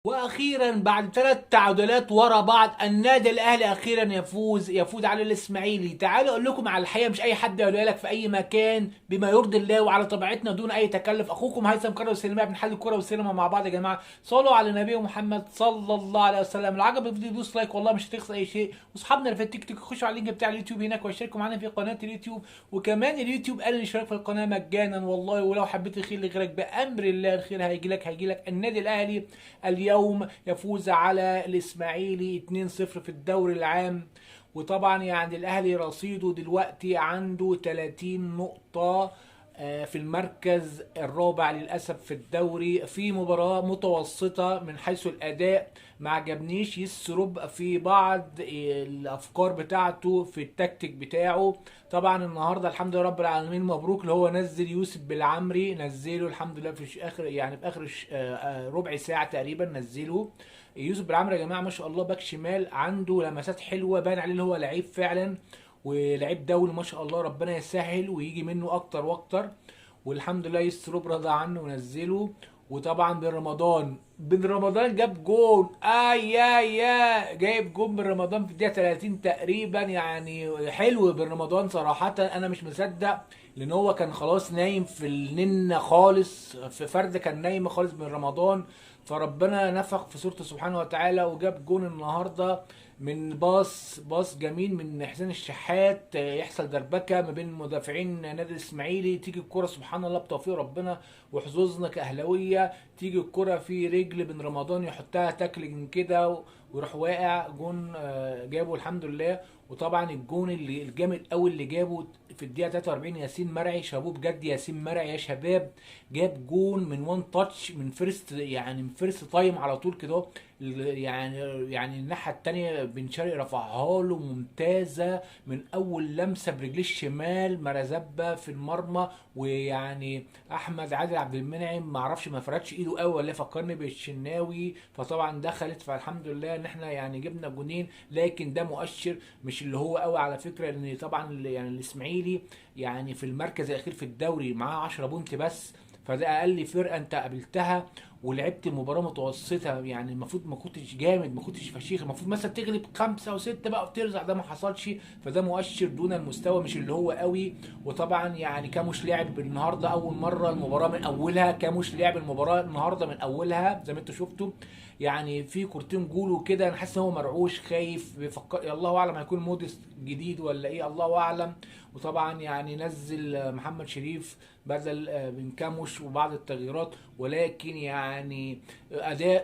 واخيرا بعد 3 تعادلات ورا بعض النادي الاهلي اخيرا يفوز على الاسماعيلي. تعالوا اقول لكم على الحقيقه، مش اي حد يقولها لك في اي مكان، بما يرضي الله وعلى طبيعتنا دون اي تكلف. اخوكم هيثم كرة والسينما، بنحل الكوره والسينما مع بعض. يا جماعه صلوا على النبي محمد صلى الله عليه وسلم. لو عجب الفيديو دوس لايك، والله مش هتخسر اي شيء. واصحابنا اللي في التيك توك يخشوا على اللينك بتاع اليوتيوب هناك ويشتركوا معانا في قناه اليوتيوب. وكمان اليوتيوب قال الاشتراك في القناه مجانا والله. ولو حبيت الخير لغيرك بامر الله الخير هيجي لك. النادي الاهلي اليوم يفوز على الاسماعيلي 2-0 في الدوري العام. وطبعا يعني الاهلي رصيده دلوقتي عنده 30 نقطة، في المركز الرابع للأسف في الدوري، في مباراة متوسطة من حيث الأداء. ما عجبنيش يسرب في بعض الأفكار بتاعته في التكتيك بتاعه. طبعا النهارده الحمد لله رب العالمين، مبروك اللي هو نزل يوسف بالعمري، نزله الحمد لله في آخر، يعني في آخر ربع ساعة تقريبا نزله. يوسف بالعمري يا جماعة ما شاء الله، باك شمال عنده لمسات حلوة، باين عليه اللي هو لعيب فعلا، ولعيب دولي ما شاء الله. ربنا يسهل ويجي منه اكتر واكتر. والحمد لله يستروب رضى عنه ونزله. وطبعا بن رمضان جاب جول، يا جايب جول بن رمضان في الدقيقه 30 تقريبا. يعني حلو بن رمضان صراحه، انا مش مصدق لان هو كان خلاص نايم في النن خالص، في فرد كان نايم خالص بن رمضان. فربنا نفخ في سورته سبحانه وتعالى وجاب جون النهارده من باص جميل من حسين الشحات. يحصل دربكه ما بين مدافعين نادي الاسماعيلي، تيجي الكره سبحان الله بتوفيق ربنا وحظوظنا كاهلاويه، تيجي الكره في رجل بن رمضان يحطها تاكلينج كده ويروح واقع جون. جابه الحمد لله. وطبعا الجون اللي الجامد قوي اللي جابه في الدقيقه 43 ياسين مرعي، شابوه بجد ياسين مرعي يا شباب. جاب جون من وان تاتش، من فيرست، يعني من فيرست تايم على طول كده. يعني الناحيه التانيه بن شرقي رفعها له ممتازه من اول لمسه برجليه الشمال، مرزبه في المرمى. ويعني احمد عادل عبد المنعم ما اعرفش، ما فردش ايده قوي ولا فكرني بالشناوي، فطبعا دخلت. فالحمد لله ان احنا يعني جبنا جونين، لكن ده مؤشر مش اللي هو قوي على فكره. لان طبعا يعني الاسماعيلي يعني في المركز الاخير في الدوري معاه 10 بونت بس، فده اقل فرقه انت قابلتها. ولعبت مباراه متوسطه، يعني المفروض ما كنتش جامد، ما كنتش فشيخ، المفروض مثلا تغلب 5 و6 بقى وترزع. ده ما حصلش، فده مؤشر دون المستوى، مش اللي هو قوي. وطبعا يعني كاموش لعب النهارده اول مره المباراه من اولها. كاموش لعب المباراه النهارده من اولها زي ما انتوا شفتوا. يعني في كورتين جول وكده، انا حاسس ان هو مرعوش خايف بيفكر، الله اعلم هيكون موديس جديد ولا ايه، الله اعلم. وطبعا يعني نزل محمد شريف بدل بن كاموش وبعض التغييرات، ولكن يعني اداء